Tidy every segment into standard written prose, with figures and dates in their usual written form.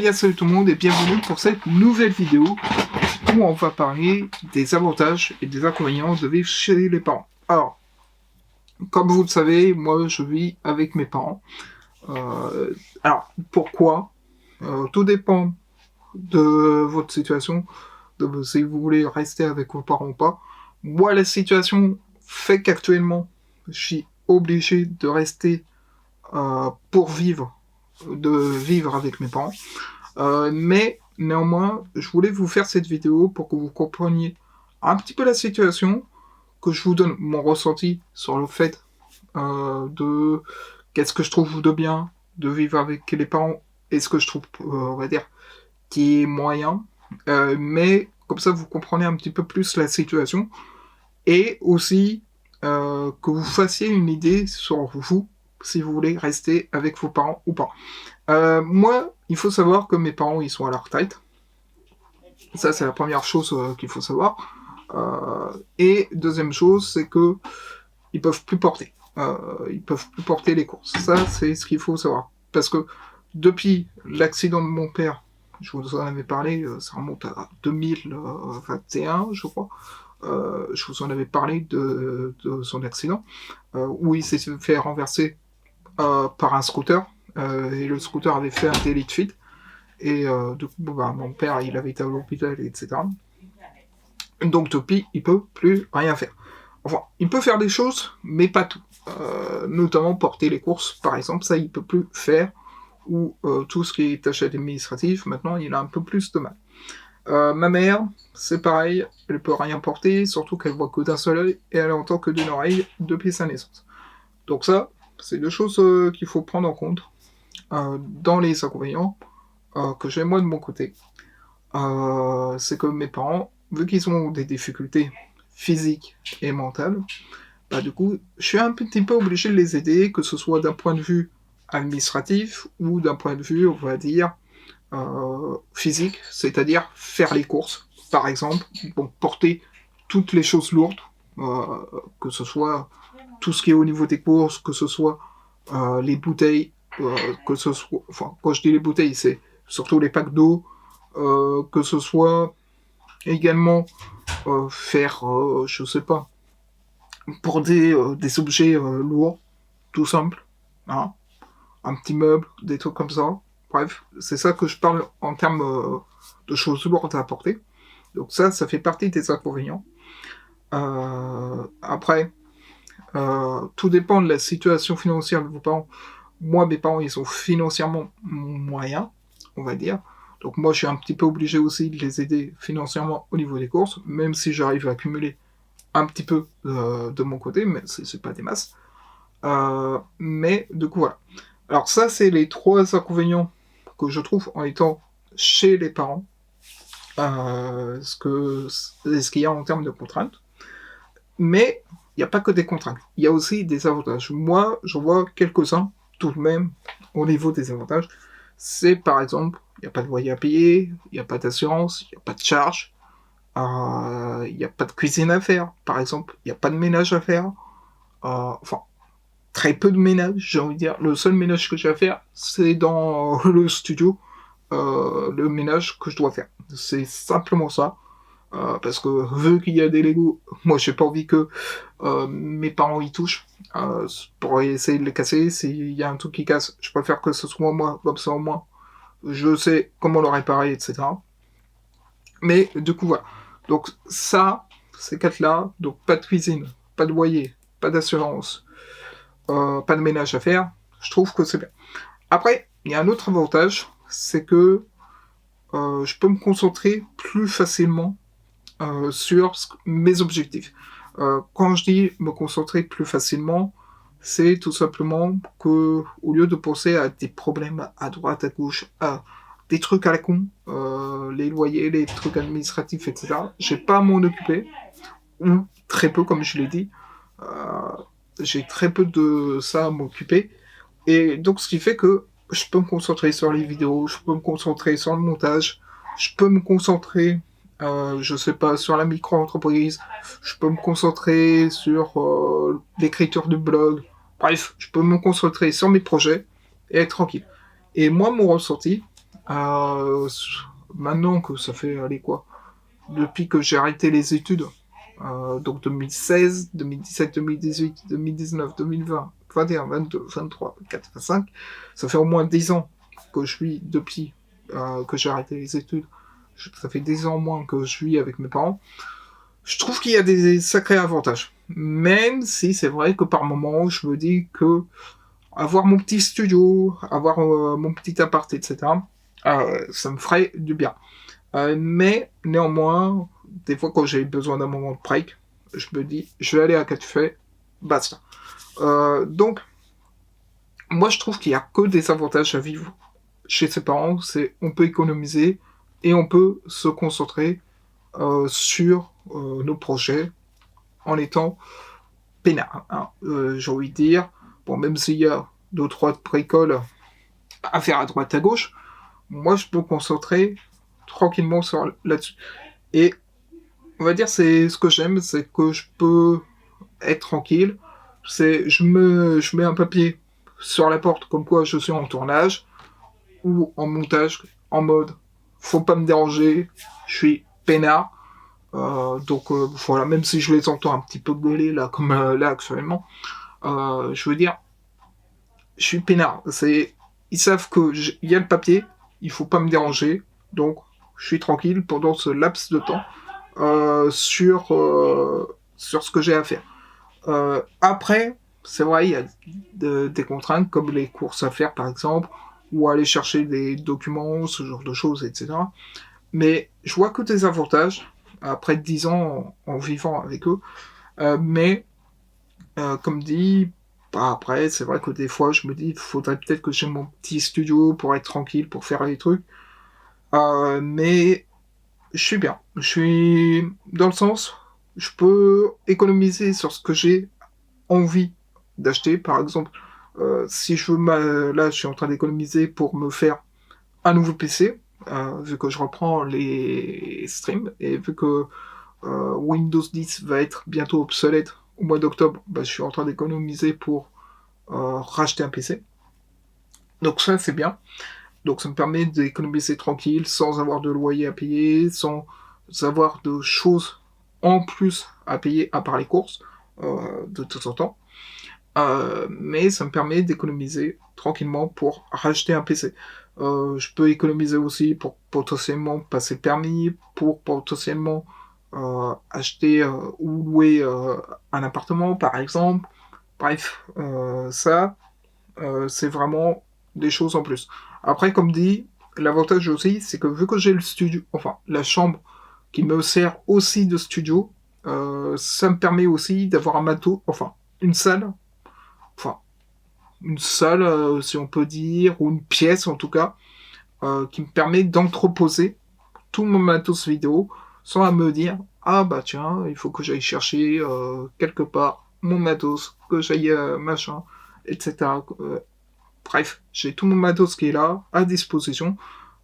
bien salut tout le monde et bienvenue pour cette nouvelle vidéo où on va parler des avantages et des inconvénients de vivre chez les parents. Alors, comme vous le savez, moi je vis avec mes parents. Alors, pourquoi tout dépend de votre situation, de si vous voulez rester avec vos parents ou pas. Moi, la situation fait qu'actuellement, je suis obligé de rester pour vivre avec mes parents. Mais néanmoins, je voulais vous faire cette vidéo pour que vous compreniez un petit peu la situation, que je vous donne mon ressenti sur le fait de qu'est-ce que je trouve de bien de vivre avec les parents et ce que je trouve, on va dire, qui est moyen. Mais comme ça, vous comprenez un petit peu plus la situation et aussi que vous fassiez une idée sur vous, si vous voulez rester avec vos parents ou pas. Moi, il faut savoir que mes parents, ils sont à la retraite. Ça, c'est la première chose qu'il faut savoir. Et deuxième chose, c'est que ils peuvent plus porter. Ils peuvent plus porter les courses. Ça, c'est ce qu'il faut savoir. Parce que depuis l'accident de mon père, je vous en avais parlé, ça remonte à 2021, je crois. Je vous en avais parlé de son accident, où il s'est fait renverser par un scooter. Et le scooter avait fait un délit de fuite. Et du coup, mon père, il avait été à l'hôpital, etc. Donc depuis, il peut plus rien faire. Enfin, il peut faire des choses, mais pas tout. Notamment porter les courses, par exemple, ça, il peut plus faire. Ou tout ce qui est tâches administratives, maintenant, il a un peu plus de mal. Ma mère, c'est pareil, elle peut rien porter, surtout qu'elle voit que d'un seul œil et elle entend que d'une oreille depuis sa naissance. Donc ça, c'est deux choses qu'il faut prendre en compte dans les inconvénients que j'ai moi de mon côté. C'est que mes parents, vu qu'ils ont des difficultés physiques et mentales, bah du coup, je suis un petit peu obligé de les aider, que ce soit d'un point de vue administratif ou d'un point de vue, on va dire, physique, c'est-à-dire faire les courses, par exemple, bon, porter toutes les choses lourdes, que ce soit tout ce qui est au niveau des courses, que ce soit les bouteilles, que ce soit, enfin, quand je dis les bouteilles, c'est surtout les packs d'eau, que ce soit également faire, je sais pas, pour des objets lourds, tout simple, hein, un petit meuble, des trucs comme ça. Bref, c'est ça que je parle en termes de choses lourdes à apporter. Donc ça fait partie des inconvénients. Après, tout dépend de la situation financière de vos parents. Moi, mes parents, ils sont financièrement moyens, on va dire. Donc moi, je suis un petit peu obligé aussi de les aider financièrement au niveau des courses, même si j'arrive à accumuler un petit peu de mon côté, mais c'est pas des masses. Mais du coup, voilà. Alors ça, c'est les trois inconvénients que je trouve en étant chez les parents. Ce qu'il y a en termes de contraintes. Mais il n'y a pas que des contraintes. Il y a aussi des avantages. Moi, j'en vois quelques-uns, tout de même, au niveau des avantages. C'est par exemple, il n'y a pas de loyer à payer, il n'y a pas d'assurance, il n'y a pas de charge, il n'y a pas de cuisine à faire, par exemple, il n'y a pas de ménage à faire. Enfin, très peu de ménage, j'ai envie de dire. Le seul ménage que j'ai à faire, c'est dans le studio, le ménage que je dois faire. C'est simplement ça. Parce que vu qu'il y a des Lego, moi j'ai pas envie que mes parents y touchent pour essayer de les casser. S'il y a un truc qui casse, je préfère que ce soit moi, comme ça au moins je sais comment le réparer, etc. Mais du coup voilà. Donc ça, ces quatre-là, donc pas de cuisine, pas de loyer, pas d'assurance, pas de ménage à faire, je trouve que c'est bien. Après, il y a un autre avantage, c'est que je peux me concentrer plus facilement sur mes objectifs. Quand je dis me concentrer plus facilement, c'est tout simplement que, au lieu de penser à des problèmes à droite, à gauche, à des trucs à la con, les loyers, les trucs administratifs, etc., j'ai pas à m'en occuper, ou très peu, comme je l'ai dit. J'ai très peu de ça à m'occuper, et donc ce qui fait que je peux me concentrer sur les vidéos, je peux me concentrer sur le montage, je peux me concentrer je sais pas, sur la micro-entreprise, je peux me concentrer sur l'écriture du blog, bref, je peux me concentrer sur mes projets et être tranquille. Et moi, mon ressenti, Euh, Maintenant que ça fait, allez quoi, depuis que j'ai arrêté les études, donc 2016, 2017, 2018, 2019, 2020, 21, 22, 23, 24, 25, ça fait au moins 10 ans que je vis depuis que j'ai arrêté les études. Ça fait 10 ans au moins que je vis avec mes parents. Je trouve qu'il y a des sacrés avantages. Même si c'est vrai que par moments, je me dis que avoir mon petit studio, avoir mon petit appart, etc., ça me ferait du bien. Mais néanmoins, des fois quand j'ai besoin d'un moment de break, je me dis, je vais aller à café, basta. Donc, moi je trouve qu'il n'y a que des avantages à vivre chez ses parents, c'est on peut économiser et on peut se concentrer sur nos projets en étant peinard. Hein. J'ai envie de dire, bon, même s'il y a deux, trois bricoles à faire à droite à gauche, moi je peux me concentrer tranquillement sur là-dessus. Et on va dire c'est ce que j'aime, c'est que je peux être tranquille. C'est je mets un papier sur la porte comme quoi je suis en tournage ou en montage en mode faut pas me déranger, je suis peinard. Donc voilà, même si je les entends un petit peu gueuler là comme là actuellement, je veux dire, je suis peinard. Ils savent que il y a le papier, il faut pas me déranger, donc je suis tranquille pendant ce laps de temps sur ce que j'ai à faire. Après, c'est vrai, il y a des contraintes comme les courses à faire par exemple, ou aller chercher des documents, ce genre de choses, etc. Mais je vois que des avantages après 10 ans en vivant avec eux. Mais comme dit, bah, après, c'est vrai que des fois, je me dis, il faudrait peut-être que j'ai mon petit studio pour être tranquille, pour faire les trucs. Mais je suis bien. Je suis dans le sens, je peux économiser sur ce que j'ai envie d'acheter. Par exemple, si je veux, là, je suis en train d'économiser pour me faire un nouveau PC, vu que je reprends les streams et vu que Windows 10 va être bientôt obsolète au mois d'octobre, bah, je suis en train d'économiser pour racheter un PC. Donc ça, c'est bien. Donc ça me permet d'économiser tranquille, sans avoir de loyer à payer, sans avoir de choses en plus à payer à part les courses, de temps en temps. Mais ça me permet d'économiser tranquillement pour racheter un PC. Je peux économiser aussi pour potentiellement passer le permis, pour potentiellement acheter ou louer un appartement par exemple. Bref, ça, c'est vraiment des choses en plus. Après, comme dit, l'avantage aussi, c'est que vu que j'ai le studio, enfin la chambre qui me sert aussi de studio, ça me permet aussi d'avoir un matos, enfin une salle, enfin une salle, si on peut dire, ou une pièce en tout cas, qui me permet d'entreposer tout mon matos vidéo sans à me dire ah bah tiens, il faut que j'aille chercher quelque part mon matos, que j'aille machin, etc. Bref, j'ai tout mon matos qui est là, à disposition,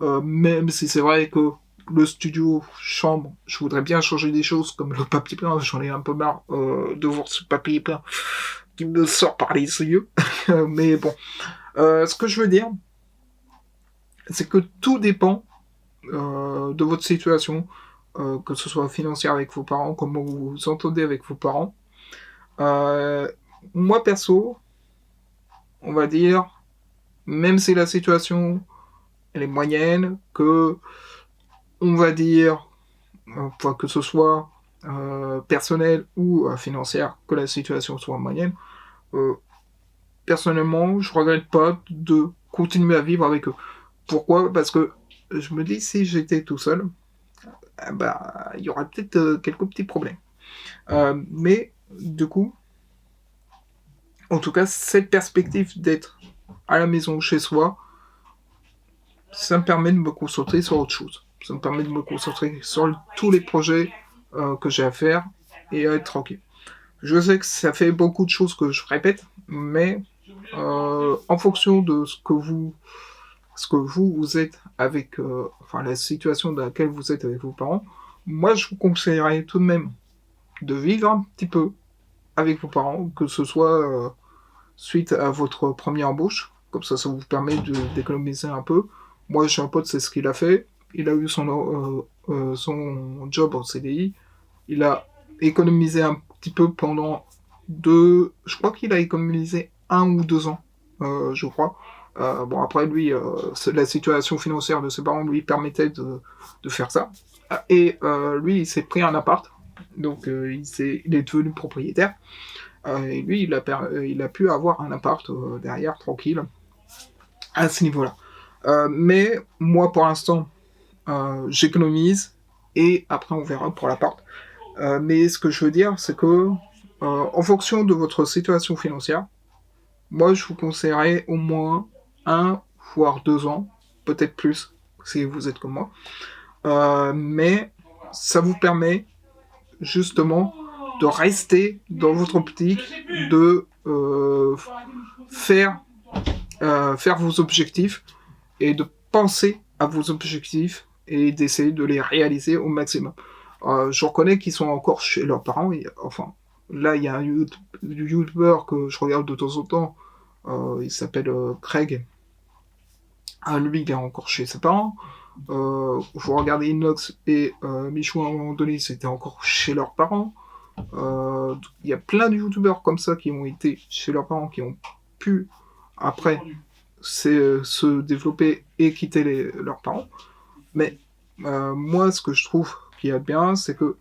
même si c'est vrai que le studio, chambre, je voudrais bien changer des choses comme le papier peint, j'en ai un peu marre de voir ce papier peint qui me sort par les yeux. Mais bon, ce que je veux dire, c'est que tout dépend de votre situation, que ce soit financière avec vos parents, comment vous vous entendez avec vos parents. Euh, Moi perso, on va dire, même si la situation elle est moyenne, que on va dire, enfin, que ce soit personnel ou financière, que la situation soit moyenne, euh, personnellement, je regrette pas de continuer à vivre avec eux. Pourquoi? Parce que je me dis, si j'étais tout seul, bah, il y aurait peut-être quelques petits problèmes. Mais du coup, en tout cas, cette perspective d'être à la maison chez soi, ça me permet de me concentrer sur autre chose. Ça me permet de me concentrer sur tous les projets que j'ai à faire et à être tranquille. Je sais que ça fait beaucoup de choses que je répète, mais en fonction de ce que vous êtes avec, enfin la situation dans laquelle vous êtes avec vos parents, moi je vous conseillerais tout de même de vivre un petit peu avec vos parents, que ce soit suite à votre première embauche, comme ça vous permet d'économiser un peu, Moi, j'ai un pote, c'est ce qu'il a fait. Il a eu son job en CDI. Il a économisé un petit peu pendant je crois qu'il a économisé 1 ou 2 ans, je crois. Bon, après, lui, la situation financière de ses parents lui permettait de faire ça. Et lui, il s'est pris un appart. Donc, il est devenu propriétaire. Et lui, il a pu avoir un appart derrière, tranquille, à ce niveau-là. Mais moi, pour l'instant, j'économise. Et après, on verra pour l'appart. Mais ce que je veux dire, c'est que, en fonction de votre situation financière, moi, je vous conseillerais au moins 1 voire 2 ans, peut-être plus, si vous êtes comme moi. Mais ça vous permet justement de rester dans votre optique, de faire vos objectifs et de penser à vos objectifs et d'essayer de les réaliser au maximum. Je reconnais qu'ils sont encore chez leurs parents, enfin, là il y a un YouTuber que je regarde de temps en temps, il s'appelle Craig. Lui il est encore chez ses parents. Vous regardez Inox et Michou à un moment donné, c'était encore chez leurs parents. Il y a plein de youtubeurs comme ça qui ont été chez leurs parents, qui ont pu après se développer et quitter leurs parents. Mais moi, ce que je trouve qu'il y a de bien, c'est que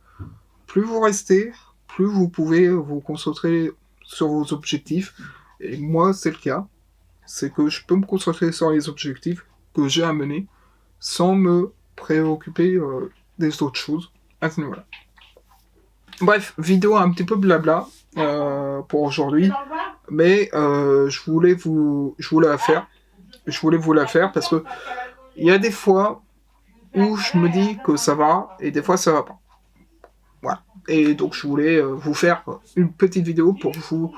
plus vous restez, plus vous pouvez vous concentrer sur vos objectifs. Et moi, c'est le cas. C'est que je peux me concentrer sur les objectifs que j'ai à mener sans me préoccuper des autres choses à ce niveau-là. Bref, vidéo un petit peu blabla pour aujourd'hui, mais je voulais la faire. Je voulais vous la faire parce que il y a des fois où je me dis que ça va et des fois ça va pas. Voilà. Et donc je voulais vous faire une petite vidéo pour vous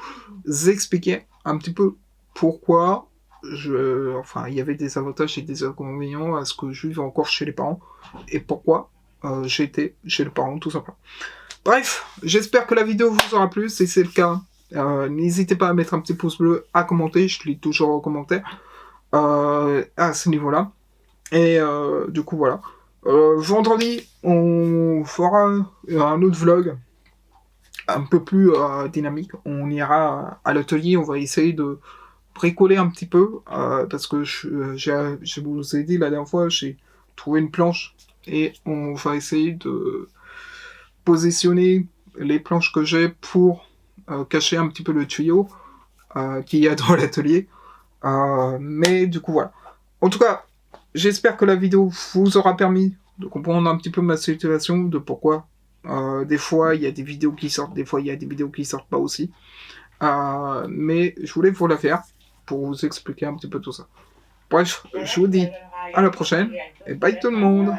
expliquer un petit peu pourquoi il y avait des avantages et des inconvénients à ce que je vive encore chez les parents et pourquoi j'étais chez les parents tout simplement. Bref, j'espère que la vidéo vous aura plu. Si c'est le cas, n'hésitez pas à mettre un petit pouce bleu, à commenter. Je lis toujours en commentaire à ce niveau-là. Et du coup, voilà. Vendredi, on fera un autre vlog un peu plus dynamique. On ira à l'atelier, on va essayer de bricoler un petit peu, parce que je vous ai dit la dernière fois, j'ai trouvé une planche et on va essayer de positionner les planches que j'ai pour cacher un petit peu le tuyau qu'il y a dans l'atelier. Mais du coup, voilà. En tout cas, j'espère que la vidéo vous aura permis de comprendre un petit peu ma situation, de pourquoi des fois il y a des vidéos qui sortent, des fois il y a des vidéos qui sortent pas aussi. Mais je voulais vous la faire pour vous expliquer un petit peu tout ça. Bref, je vous dis à la prochaine et bye tout le monde!